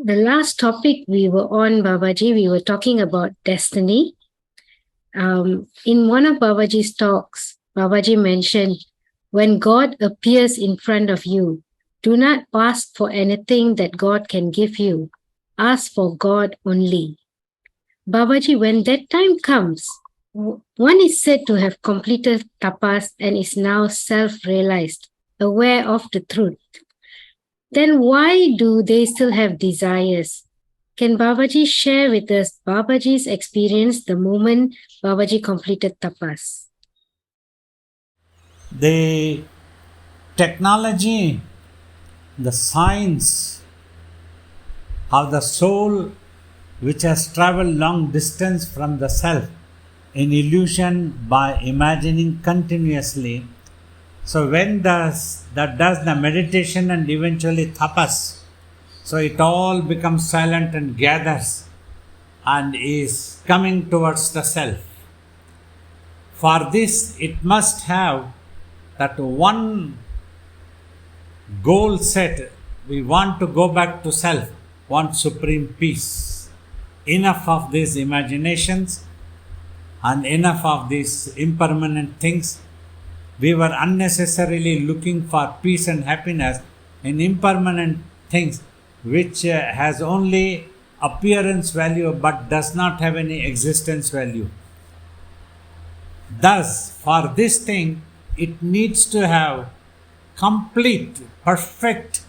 The last topic we were on, Babaji, we were talking about destiny. In one of Babaji's talks, Babaji mentioned when God appears in front of you, do not ask for anything that God can give you. Ask for God only. Babaji, when that time comes, one is said to have completed tapas and is now self realized, aware of the truth. Then why do they still have desires? Can Babaji share with us Babaji's experience the moment Babaji completed tapas? The technology, the science of the soul which has traveled long distance from the self in illusion by imagining continuously. So when does the meditation and eventually tapas, so it all becomes silent and gathers and is coming towards the self. For this it must have that one goal set. We want to go back to self, want supreme peace. Enough of these imaginations and enough of these impermanent things. We were unnecessarily looking for peace and happiness in impermanent things which has only appearance value but does not have any existence value. Thus, for this thing, it needs to have complete, perfect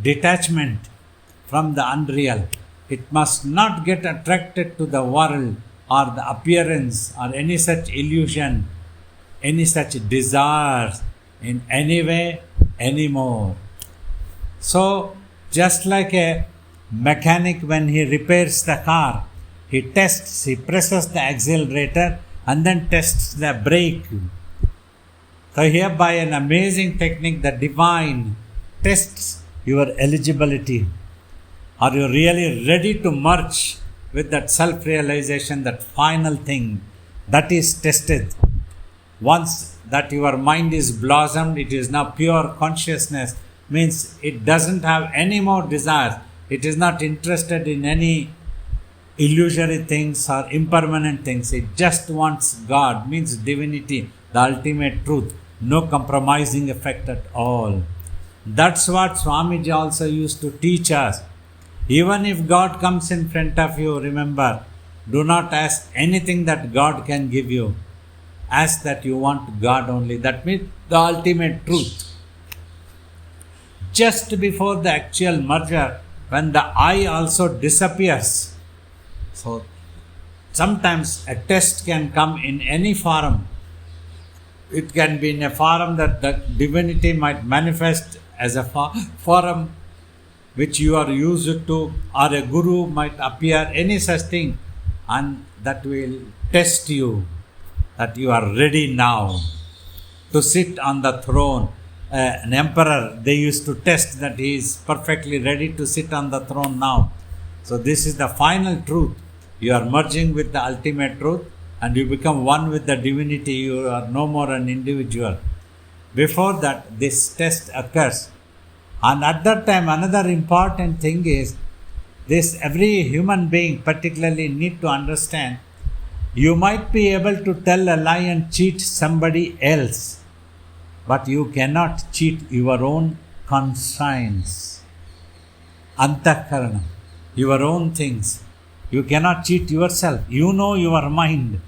detachment from the unreal. It must not get attracted to the world or the appearance or any such illusion, any such desires in any way anymore. So, just like a mechanic when he repairs the car, he presses the accelerator and then tests the brake. So here by an amazing technique, the divine tests your eligibility. Are you really ready to merge with that self-realization, that final thing that is tested? Once that your mind is blossomed, it is now pure consciousness, means it doesn't have any more desires. It is not interested in any illusory things or impermanent things. It just wants God, means divinity, the ultimate truth. No compromising effect at all. That's what Swamiji also used to teach us. Even if God comes in front of you, remember, do not ask anything that God can give you. Ask that you want God only. That means the ultimate truth. Just before the actual merger, when the I also disappears. So sometimes a test can come in any form. It can be in a form that the divinity might manifest as a form which you are used to, or a guru might appear, any such thing, and that will test you that you are ready now to sit on the throne. An emperor, they used to test that he is perfectly ready to sit on the throne now. So this is the final truth. You are merging with the ultimate truth and you become one with the divinity. You are no more an individual. Before that, this test occurs. And at that time, another important thing is this: every human being particularly need to understand, you might be able to tell a lie and cheat somebody else, but you cannot cheat your own conscience, antakaranam, your own things. You cannot cheat yourself. You know your mind.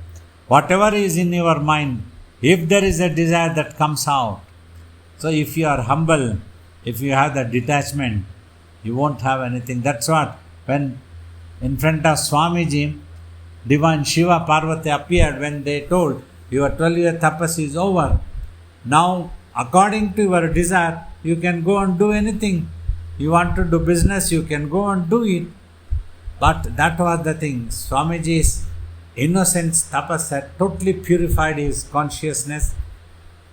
Whatever is in your mind, if there is a desire that comes out. So if you are humble, if you have the detachment, you won't have anything. That's what, when in front of Swamiji, divine Shiva Parvati appeared, when they told, your 12-year tapas is over. Now, according to your desire, you can go and do anything. You want to do business, you can go and do it. But that was the thing. Swamiji's innocence, tapas had totally purified his consciousness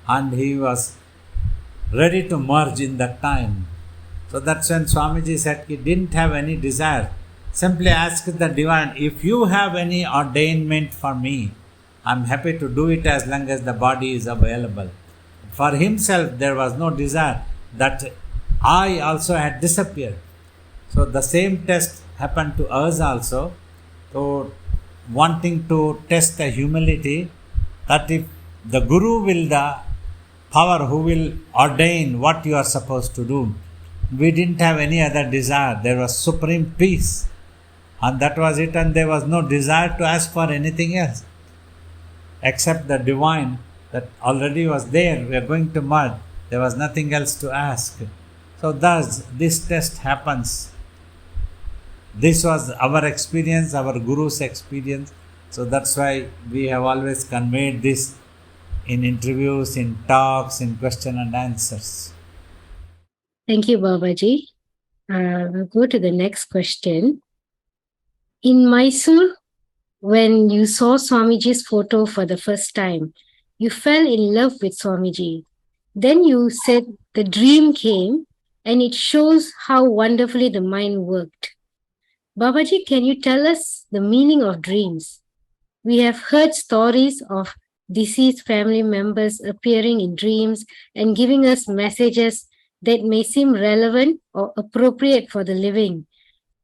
and he was ready to merge in that time. So that's when Swamiji said he didn't have any desire. Simply ask the divine, if you have any ordainment for me, I'm happy to do it as long as the body is available. For himself, there was no desire. That I also had disappeared. So the same test happened to us also. So wanting to test the humility, that if the Guru will the power who will ordain what you are supposed to do. We didn't have any other desire. There was supreme peace. And that was it, and there was no desire to ask for anything else except the divine that already was there. We are going to merge. There was nothing else to ask. So thus this test happens. This was our experience, our Guru's experience. So that's why we have always conveyed this in interviews, in talks, in question and answers. Thank you, Babaji. We'll go to the next question. In Mysore, when you saw Swamiji's photo for the first time, you fell in love with Swamiji. Then you said the dream came, and it shows how wonderfully the mind worked. Babaji, can you tell us the meaning of dreams? We have heard stories of deceased family members appearing in dreams and giving us messages that may seem relevant or appropriate for the living.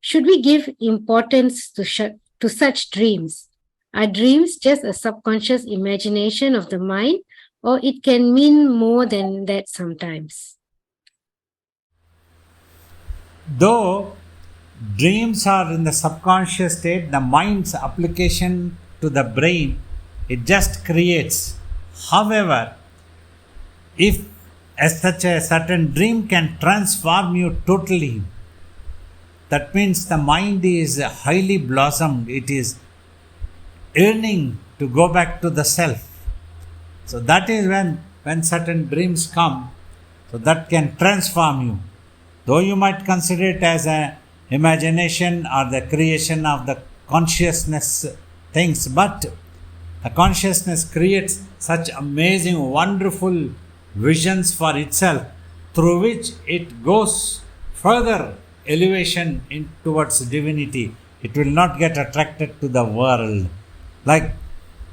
Should we give importance to such dreams? Are dreams just a subconscious imagination of the mind, or it can mean more than that sometimes? Though dreams are in the subconscious state, the mind's application to the brain, it just creates. However, if such a certain dream can transform you totally, that means the mind is highly blossomed. It is yearning to go back to the self. So that is when certain dreams come, so that can transform you. Though you might consider it as an imagination or the creation of the consciousness things, but the consciousness creates such amazing, wonderful visions for itself, through which it goes further elevation towards divinity. It will not get attracted to the world. Like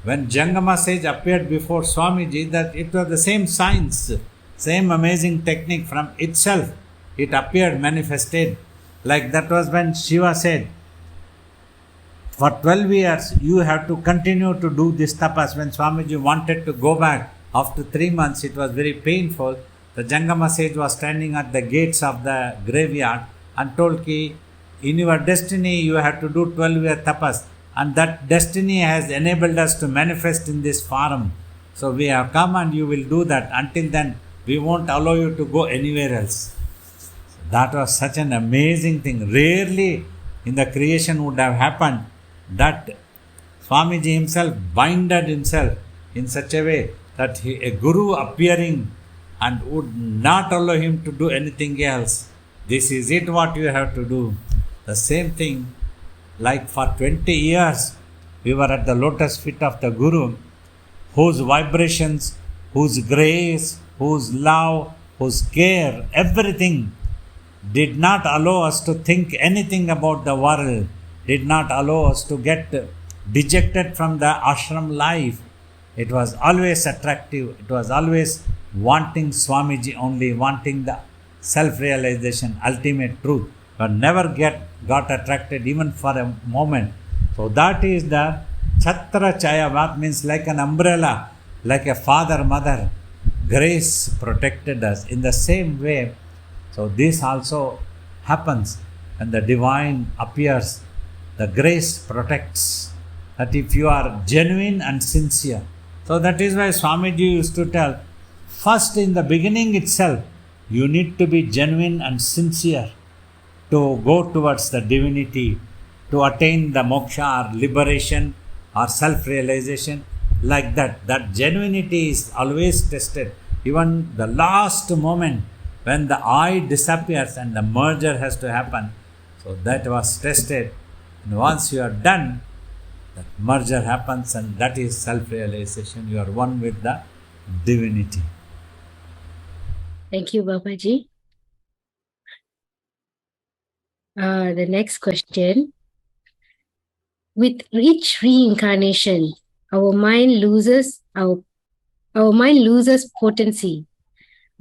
when Jangama Sage appeared before Swamiji, that it was the same science, same amazing technique from itself. It appeared, manifested. Like that was when Shiva said, for 12 years you have to continue to do this tapas. When Swamiji wanted to go back after 3 months, it was very painful. The Jangama Sage was standing at the gates of the graveyard and told ki, in your destiny you have to do 12-year tapas, and that destiny has enabled us to manifest in this form. So we have come and you will do that. Until then we won't allow you to go anywhere else. That was such an amazing thing. Rarely in the creation would have happened that Swamiji himself binded himself in such a way that a guru appearing and would not allow him to do anything else. This is it, what you have to do. The same thing, like for 20 years we were at the lotus feet of the Guru, whose vibrations, whose grace, whose love, whose care, everything did not allow us to think anything about the world, did not allow us to get dejected from the ashram life. It was always attractive. It was always wanting Swamiji only, wanting the self-realization, ultimate truth, but never got attracted even for a moment. So that is the Chhatra Chaya. What means like an umbrella, like a father, mother. Grace protected us. In the same way, so this also happens when the divine appears. The grace protects. That if you are genuine and sincere. So that is why Swamiji used to tell, first in the beginning itself, you need to be genuine and sincere to go towards the divinity, to attain the moksha or liberation or self-realization. Like that. That genuinity is always tested. Even the last moment when the I disappears and the merger has to happen. So that was tested. And once you are done, that merger happens, and that is self-realization. You are one with the divinity. Thank you, Babaji. The next question. With each reincarnation, our mind loses potency.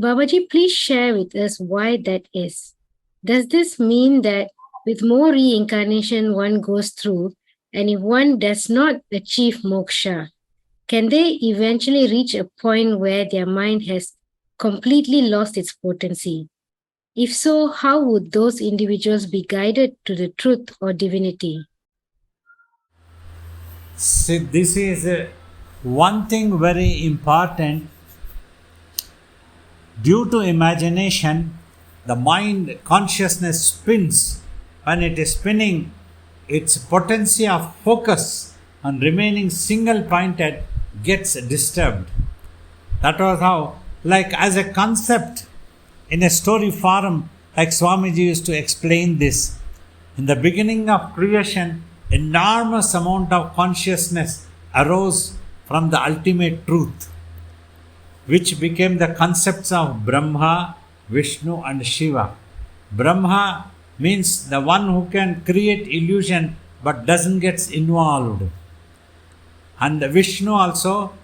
Babaji, please share with us why that is. Does this mean that with more reincarnation one goes through, and if one does not achieve moksha, can they eventually reach a point where their mind has completely lost its potency? If so, how would those individuals be guided to the truth or divinity? See, this is one thing very important. Due to imagination, the mind consciousness spins. When it is spinning, its potency of focus on remaining single pointed gets disturbed. That was how, like as a concept in a story forum, like Swamiji used to explain this. In the beginning of creation, enormous amount of consciousness arose from the ultimate truth, which became the concepts of Brahma, Vishnu and Shiva. Brahma means the one who can create illusion but doesn't get involved. And Vishnu also,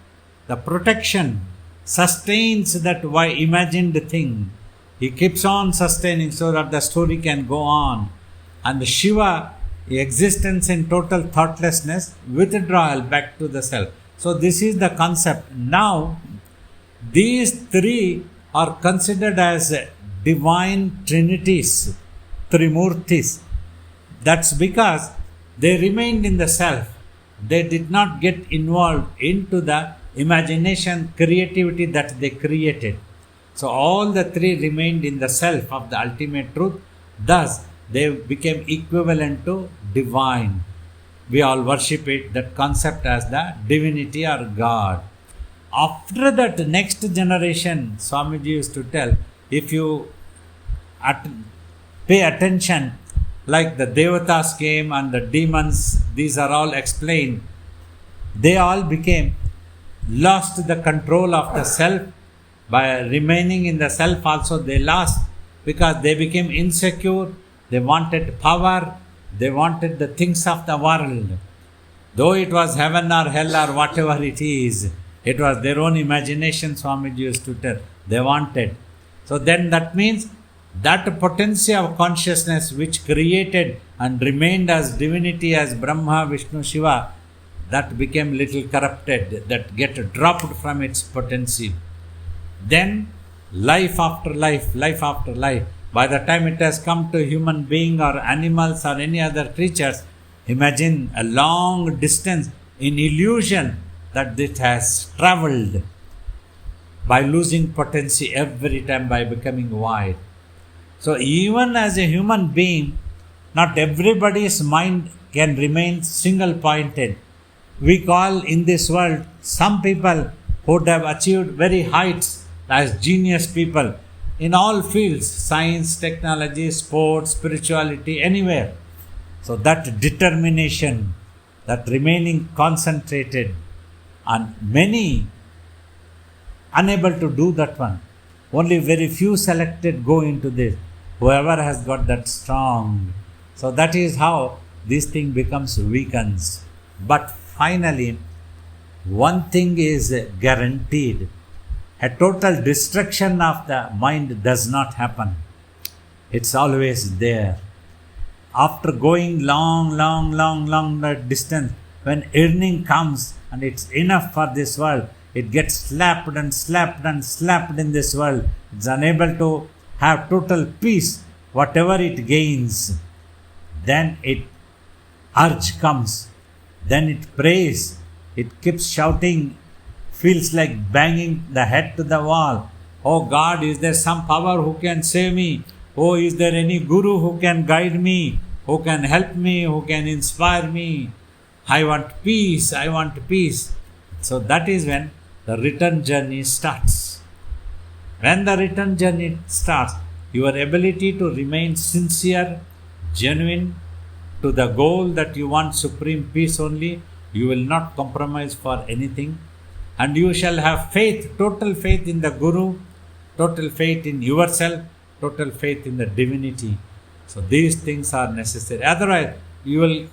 the protection, sustains that imagined thing. He keeps on sustaining so that the story can go on. And Shiva, the existence in total thoughtlessness, withdrawal back to the self. So this is the concept. Now, these three are considered as divine trinities, Trimurtis. That's because they remained in the self. They did not get involved into the imagination, creativity that they created. So all the three remained in the self of the ultimate truth. Thus, they became equivalent to divine. We all worship it, that concept as the divinity or God. After that, next generation, Swamiji used to tell, if you pay attention, like the Devatas came and the demons, these are all explained. They all became lost the control of the self. By remaining in the self also they lost, because they became insecure, they wanted power, they wanted the things of the world. Though it was heaven or hell or whatever it is, it was their own imagination, Swamiji used to tell, they wanted. So then that means that potency of consciousness which created and remained as divinity as Brahma, Vishnu, Shiva, that became little corrupted, that get dropped from its potency. Then life after life, life after life. By the time it has come to human being or animals or any other creatures, imagine a long distance in illusion that it has travelled by losing potency every time, by becoming void. So even as a human being, not everybody's mind can remain single pointed. We call in this world some people who would have achieved very heights as genius people in all fields, science, technology, sports, spirituality, anywhere. So that determination, that remaining concentrated, and many unable to do that one. Only very few selected go into this. Whoever has got that strong. So that is how this thing becomes weakens. But finally, one thing is guaranteed. A total destruction of the mind does not happen. It's always there. After going long distance, when evening comes and it's enough for this world, it gets slapped and slapped and slapped in this world. It's unable to have total peace, whatever it gains. Then urge comes. Then it prays. It keeps shouting, feels like banging the head to the wall. Oh God, is there some power who can save me? Oh, is there any guru who can guide me? Who can help me? Who can inspire me? I want peace, I want peace. So that is when the return journey starts. When the return journey starts, your ability to remain sincere, genuine to the goal that you want supreme peace only, you will not compromise for anything. And you shall have faith, total faith in the Guru, total faith in yourself, total faith in the divinity. So these things are necessary. Otherwise, you will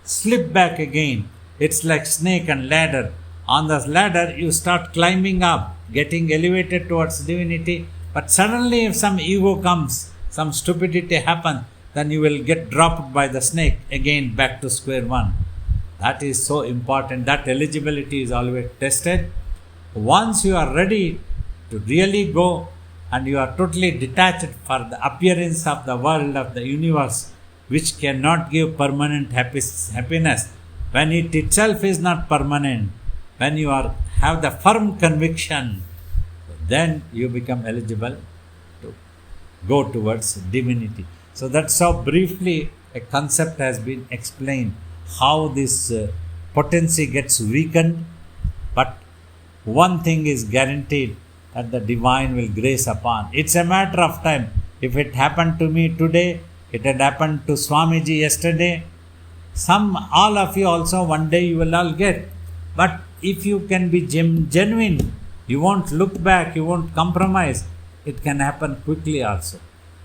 slip back again. It's like snake and ladder. On the ladder, you start climbing up, getting elevated towards divinity. But suddenly if some ego comes, some stupidity happens, then you will get dropped by the snake again back to square one. That is so important. That eligibility is always tested. Once you are ready to really go and you are totally detached for the appearance of the world, of the universe, which cannot give permanent happiness, when it itself is not permanent, when you have the firm conviction, then you become eligible to go towards divinity. So that's how briefly a concept has been explained, how this potency gets weakened, but one thing is guaranteed, that the divine will grace upon. It's a matter of time. If it happened to me today, it had happened to Swamiji yesterday, all of you also one day you will all get. But if you can be genuine, you won't look back, you won't compromise, it can happen quickly also.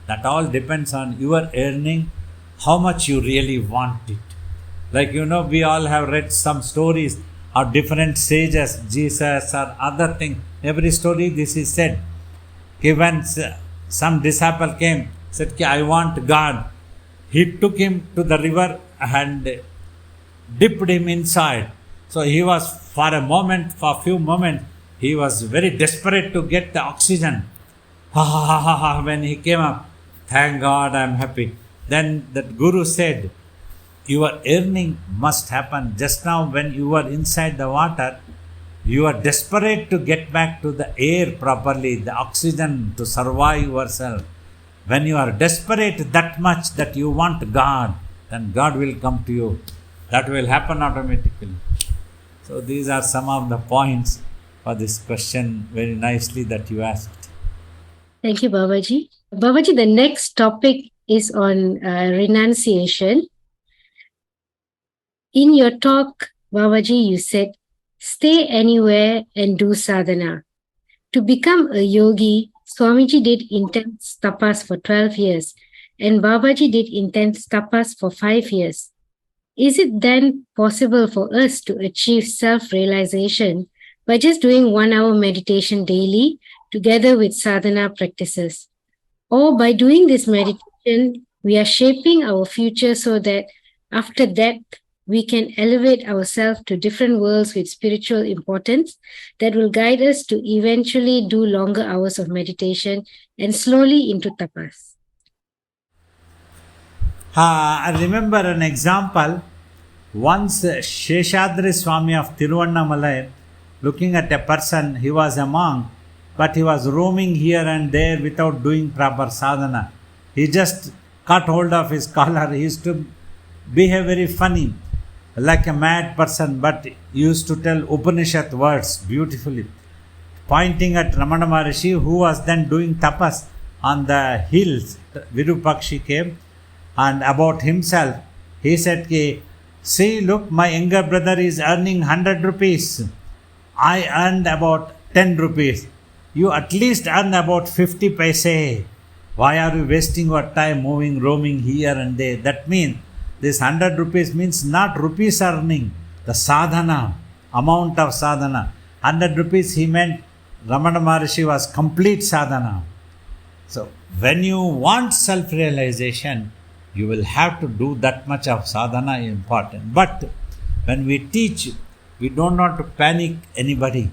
That all depends on your earning, how much you really want it. Like we all have read some stories of different sages, Jesus or other thing. Every story this is said. When some disciple came, said, I want God. He took him to the river and dipped him inside. So he was for a few moments, he was very desperate to get the oxygen. When he came up, thank God, I am happy. Then that Guru said, your earning must happen. Just now when you were inside the water, you are desperate to get back to the air properly, the oxygen to survive yourself. When you are desperate that much that you want God, then God will come to you. That will happen automatically. So these are some of the points for this question, very nicely that you asked. Thank you, Babaji. Babaji, the next topic is on renunciation. In your talk, Babaji, you said, stay anywhere and do sadhana. To become a yogi, Swamiji did intense tapas for 12 years and Babaji did intense tapas for 5 years. Is it then possible for us to achieve self-realization by just doing 1 hour meditation daily together with sadhana practices? Or by doing this meditation, we are shaping our future so that after that, we can elevate ourselves to different worlds with spiritual importance that will guide us to eventually do longer hours of meditation and slowly into tapas. I remember an example. Once Sheshadri Swami of Tiruvannamalai, looking at a person, he was a monk, but he was roaming here and there without doing proper sadhana. He just caught hold of his collar. He used to behave very funny, like a mad person, but used to tell Upanishad words beautifully, pointing at Ramana Maharishi, who was then doing tapas on the hills. Virupakshi came, and about himself, he said, see, look, my younger brother is earning 100 rupees. I earned about 10 rupees. You at least earn about 50 paise. Why are you wasting your time roaming here and there? That means this 100 rupees means not rupees earning, the sadhana, amount of sadhana. 100 rupees he meant Ramana Maharishi was complete sadhana. So when you want self-realization, you will have to do that much of sadhana important. But when we teach, we don't want to panic anybody.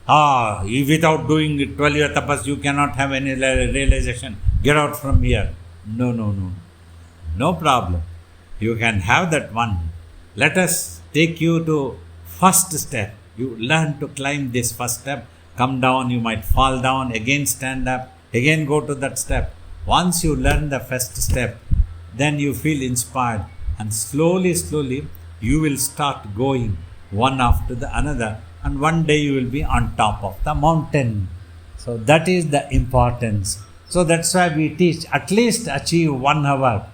Without doing 12 year tapas, you cannot have any realization. Get out from here. No. No problem. You can have that one. Let us take you to first step. You learn to climb this first step. Come down, you might fall down, again stand up, again go to that step. Once you learn the first step, then you feel inspired, and slowly you will start going one after the another, and one day you will be on top of the mountain. So that is the importance. So that's why we teach at least achieve 1 hour.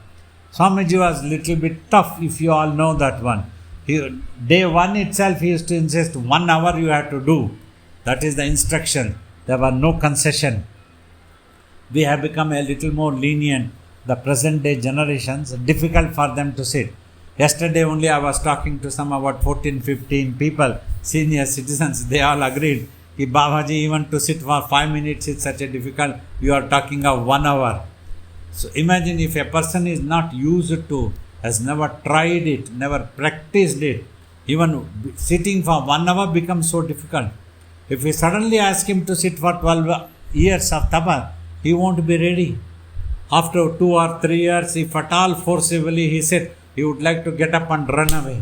Swamiji was little bit tough, if you all know that one. Day 1 itself he used to insist 1 hour you have to do. That is the instruction. There were no concession. We have become a little more lenient. The present day generations, difficult for them to sit. Yesterday only I was talking to some about 14-15 people, senior citizens. They all agreed, Babaji, even to sit for 5 minutes is such a difficult. You are talking of 1 hour. So imagine if a person is not used to, has never tried it, never practiced it, even sitting for 1 hour becomes so difficult. If we suddenly ask him to sit for 12 years of tapa, he won't be ready. After 2 or 3 years, if at all forcibly he said he would like to get up and run away.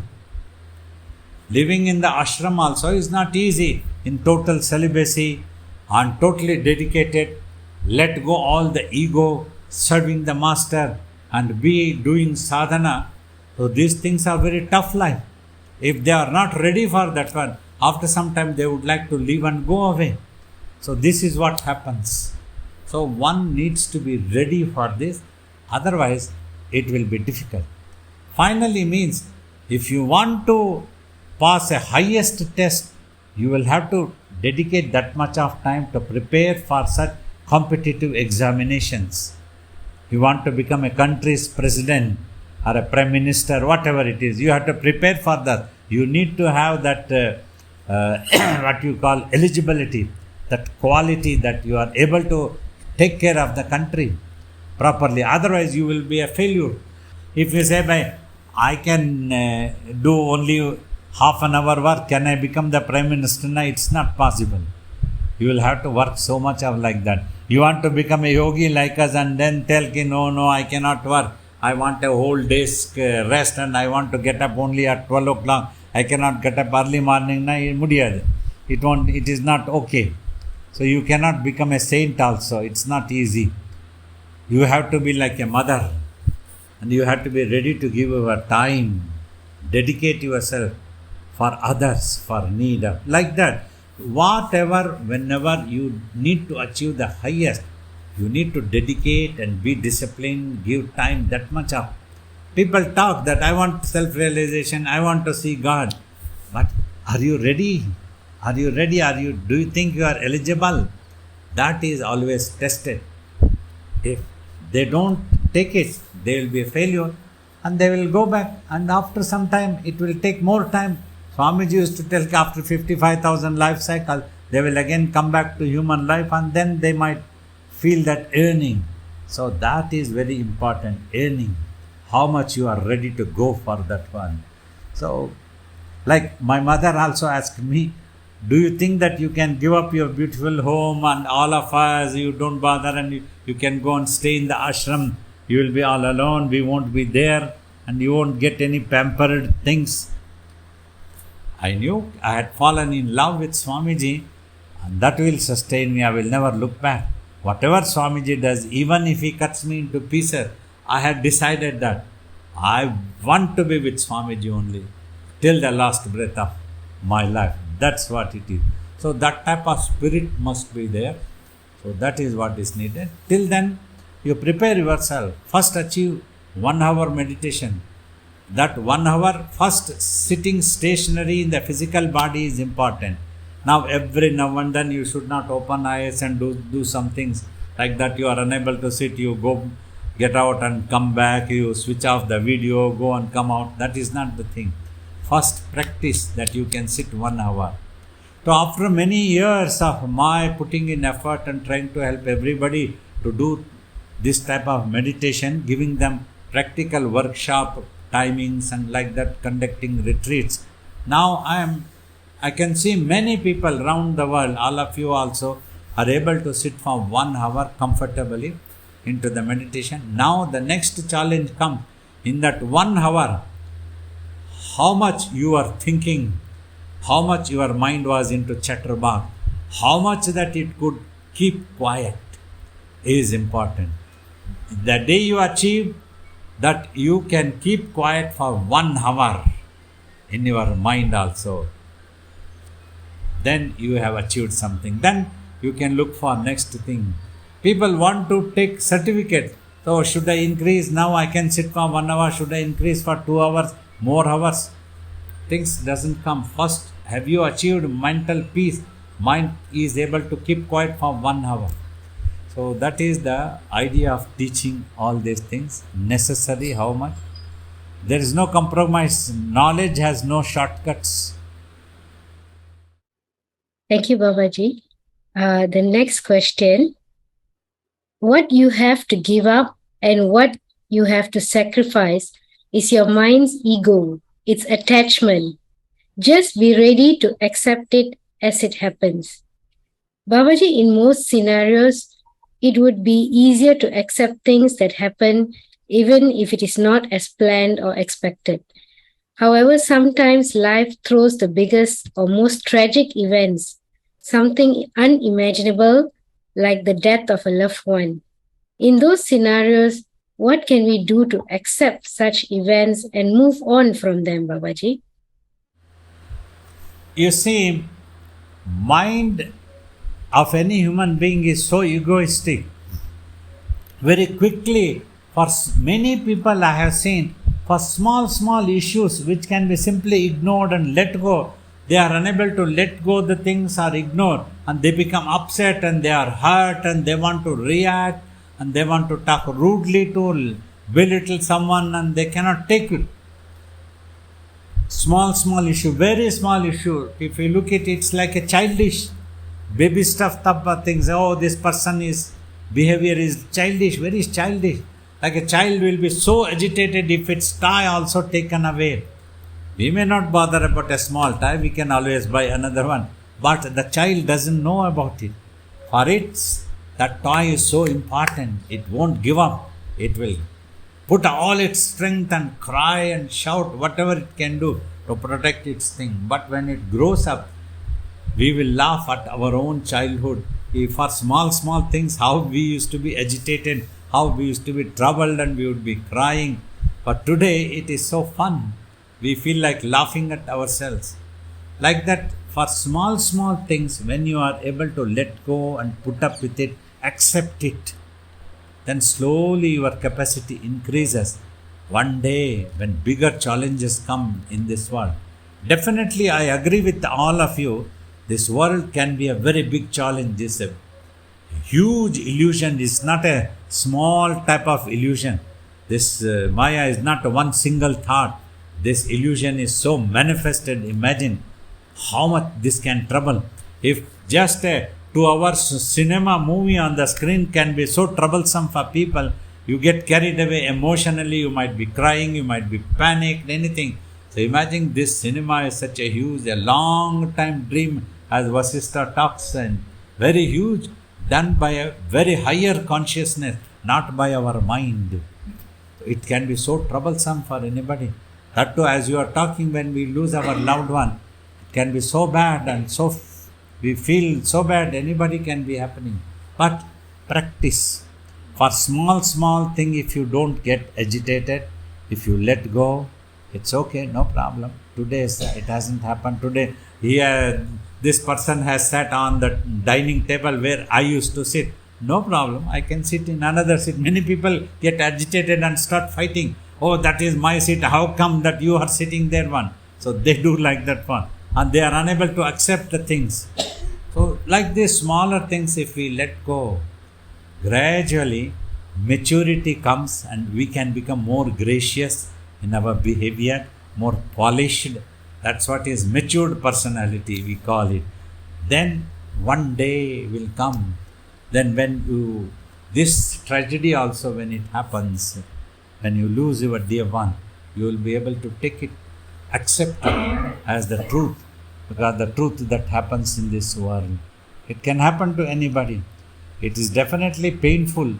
Living in the ashram also is not easy. In total celibacy and totally dedicated, let go all the ego, serving the master and be doing sadhana. So these things are very tough life. If they are not ready for that one, after some time they would like to leave and go away. So this is what happens. So one needs to be ready for this, otherwise it will be difficult. Finally means if you want to pass a highest test, you will have to dedicate that much of time to prepare for such competitive examinations. You want to become a country's president or a prime minister, whatever it is, you have to prepare for that. You need to have that what you call eligibility, that quality that you are able to take care of the country properly. Otherwise, you will be a failure. If you say, I can do only half an hour work, can I become the prime minister? No, it's not possible. You will have to work so much of like that. You want to become a yogi like us and then tell, no, I cannot work. I want a whole day's rest and I want to get up only at 12 o'clock. I cannot get up early morning. It is not okay. So you cannot become a saint also. It's not easy. You have to be like a mother and you have to be ready to give your time, dedicate yourself for others, for need of, like that. Whatever, whenever you need to achieve the highest, you need to dedicate and be disciplined, give time that much up. People talk that I want self-realization, I want to see God. But are you ready? Are you ready? Do you think you are eligible? That is always tested. If they don't take it, they will be a failure and they will go back, and after some time it will take more time. Swamiji used to tell after 55,000 life cycle, they will again come back to human life and then they might feel that yearning. So that is very important, yearning. How much you are ready to go for that one. So like my mother also asked me, do you think that you can give up your beautiful home and all of us, you don't bother and you can go and stay in the ashram, you will be all alone, we won't be there and you won't get any pampered things. I knew I had fallen in love with Swamiji and that will sustain me. I will never look back. Whatever Swamiji does, even if he cuts me into pieces, I had decided that I want to be with Swamiji only till the last breath of my life. That's what it is. So that type of spirit must be there. So that is what is needed. Till then, you prepare yourself. First achieve 1 hour meditation. That 1 hour, first sitting stationary in the physical body is important. Now every now and then you should not open eyes and do some things like that. You are unable to sit, you go get out and come back, you switch off the video, go and come out. That is not the thing. First practice that you can sit 1 hour. So after many years of my putting in effort and trying to help everybody to do this type of meditation, giving them practical workshop timings and like that, conducting retreats. Now I can see many people around the world, all of you also are able to sit for 1 hour comfortably into the meditation. Now the next challenge comes in that 1 hour. How much you are thinking, how much your mind was into chatterbug, how much that it could keep quiet is important. The day you achieve that you can keep quiet for 1 hour in your mind also, then you have achieved something. Then you can look for next thing. People want to take certificate. So should I increase? Now I can sit for 1 hour. Should I increase for 2 hours? More hours? Things doesn't come. First, have you achieved mental peace? Mind is able to keep quiet for 1 hour. So that is the idea of teaching all these things. Necessary, how much? There is no compromise. Knowledge has no shortcuts. Thank you, Babaji. The next question. What you have to give up and what you have to sacrifice is your mind's ego, its attachment. Just be ready to accept it as it happens. Babaji, in most scenarios, it would be easier to accept things that happen even if it is not as planned or expected. However, sometimes life throws the biggest or most tragic events, something unimaginable like the death of a loved one. In those scenarios, what can we do to accept such events and move on from them, Babaji? You see, mind of any human being is so egoistic. Very quickly, for many people I have seen, for small issues which can be simply ignored and let go, they are unable to let go the things or ignore, and they become upset and they are hurt and they want to react and they want to talk rudely to belittle someone, and they cannot take it. Small issue, very small issue. If you look at it, it's like a childish baby stuff things. Oh, this person is behavior is childish, very childish. Like a child will be so agitated if its toy also taken away. We may not bother about a small toy, we can always buy another one. But the child doesn't know about it. For it, that toy is so important, it won't give up. It will put all its strength and cry and shout whatever it can do to protect its thing. But when it grows up, we will laugh at our own childhood. For small things, how we used to be agitated, how we used to be troubled and we would be crying. But today it is so fun. We feel like laughing at ourselves. Like that, for small things, when you are able to let go and put up with it, accept it, then slowly your capacity increases. One day, when bigger challenges come in this world, definitely I agree with all of you, this world can be a very big challenge. This is a huge illusion. It's not a small type of illusion. This Maya is not one single thought. This illusion is so manifested. Imagine how much this can trouble. If just a 2 hours cinema movie on the screen can be so troublesome for people, you get carried away emotionally, you might be crying, you might be panicked, anything. So imagine this cinema is such a huge, a long time dream, as Vasistha talks, and very huge, done by a very higher consciousness, not by our mind. It can be so troublesome for anybody. That too, as you are talking, when we lose our loved one, it can be so bad and so we feel so bad, anybody can be happening. But practice. For small thing, if you don't get agitated, if you let go, it's okay, no problem. Today it hasn't happened. Today, here this person has sat on the dining table where I used to sit. No problem, I can sit in another seat. Many people get agitated and start fighting. Oh, that is my seat. How come that you are sitting there one? So they do like that one. And they are unable to accept the things. So like these smaller things, if we let go, gradually maturity comes and we can become more gracious in our behavior, more polished. That's what is matured personality, we call it. Then one day will come. Then when this tragedy also, when it happens, when you lose your dear one, you will be able to take it, accept it as the truth. Because the truth that happens in this world, it can happen to anybody. It is definitely painful.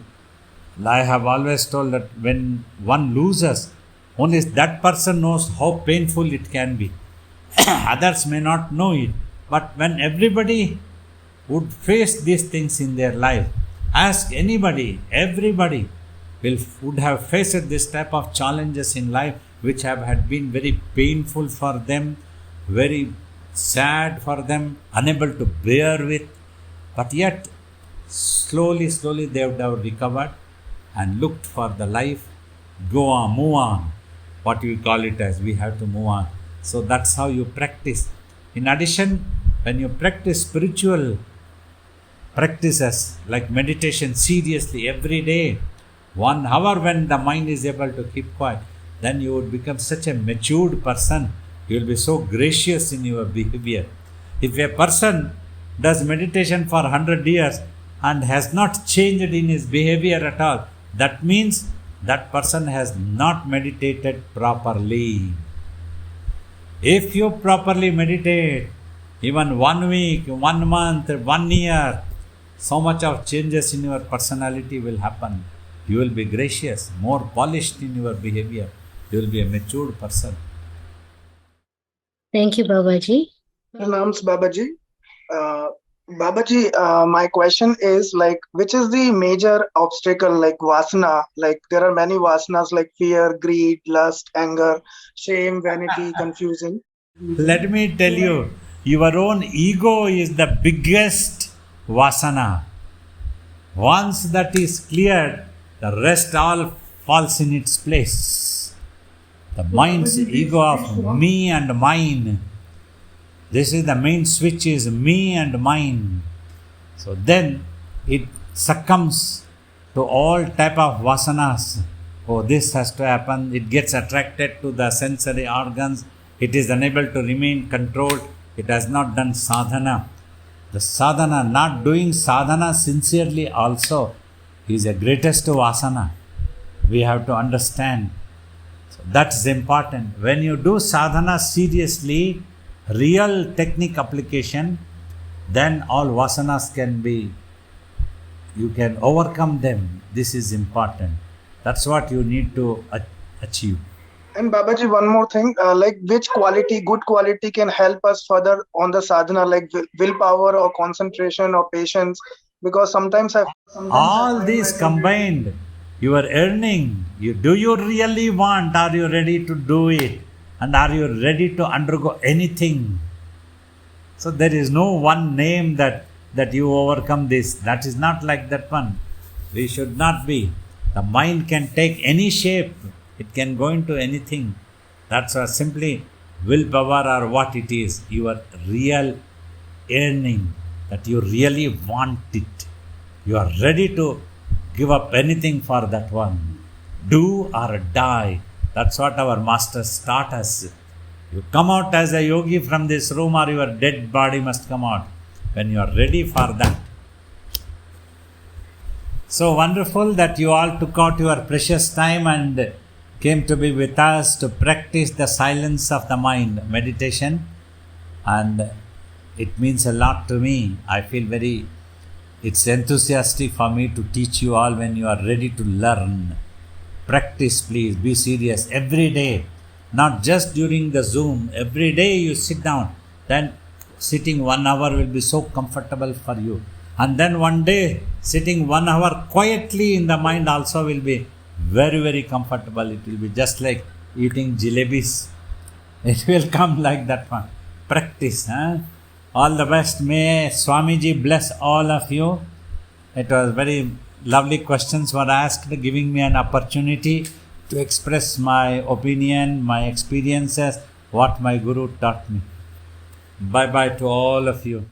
I have always told that when one loses, only that person knows how painful it can be. Others may not know it. But when everybody would face these things in their life, ask anybody, everybody would have faced this type of challenges in life which have been very painful for them, very sad for them, unable to bear with. But yet, slowly they would have recovered and looked for the life, go on, move on. What we call it as, we have to move on. So that's how you practice. In addition, when you practice spiritual practices like meditation seriously every day, 1 hour, when the mind is able to keep quiet, then you would become such a matured person. You will be so gracious in your behavior. If a person does meditation for 100 years and has not changed in his behavior at all, that means that person has not meditated properly. If you properly meditate, even 1 week, 1 month, 1 year, so much of changes in your personality will happen. You will be gracious, more polished in your behavior. You will be a matured person. Thank you, Babaji. Nams Babaji. Babaji, my question is like, which is the major obstacle like vasana? Like there are many vasanas like fear, greed, lust, anger, shame, vanity, confusing. Let me tell you, your own ego is the biggest vasana. Once that is cleared, the rest all falls in its place. The mind's ego of me and mine. This is the main switch is me and mine. So then it succumbs to all type of vasanas. Oh, this has to happen. It gets attracted to the sensory organs. It is unable to remain controlled. It has not done sadhana. The sadhana, not doing sadhana sincerely also is the greatest vasana. We have to understand. So that's important. When you do sadhana seriously, real technique application, then all vasanas can be, you can overcome them. This is important. That's what you need to achieve. And Babaji, one more thing, like which quality, good quality can help us further on the sadhana, like willpower or concentration or patience? Because sometimes All these combined, you are earning. Do you really want? Are you ready to do it? And are you ready to undergo anything? So there is no one name that you overcome this. That is not like that one. We should not be. The mind can take any shape. It can go into anything. That's simply willpower or what it is. Your real yearning, that you really want it. You are ready to give up anything for that one. Do or die. That's what our masters taught us. You come out as a yogi from this room or your dead body must come out when you are ready for that. So wonderful that you all took out your precious time and came to be with us to practice the silence of the mind meditation, and it means a lot to me. I feel it's enthusiastic for me to teach you all when you are ready to learn. Practice, please, be serious every day, not just during the Zoom. Every day you sit down, then sitting 1 hour will be so comfortable for you, and then one day sitting 1 hour quietly in the mind also will be very, very comfortable. It will be just like eating jalebis. It will come like that one. Practice. All the best. May Swamiji bless all of you. It was very lovely questions were asked, giving me an opportunity to express my opinion, my experiences, what my Guru taught me. Bye-bye to all of you.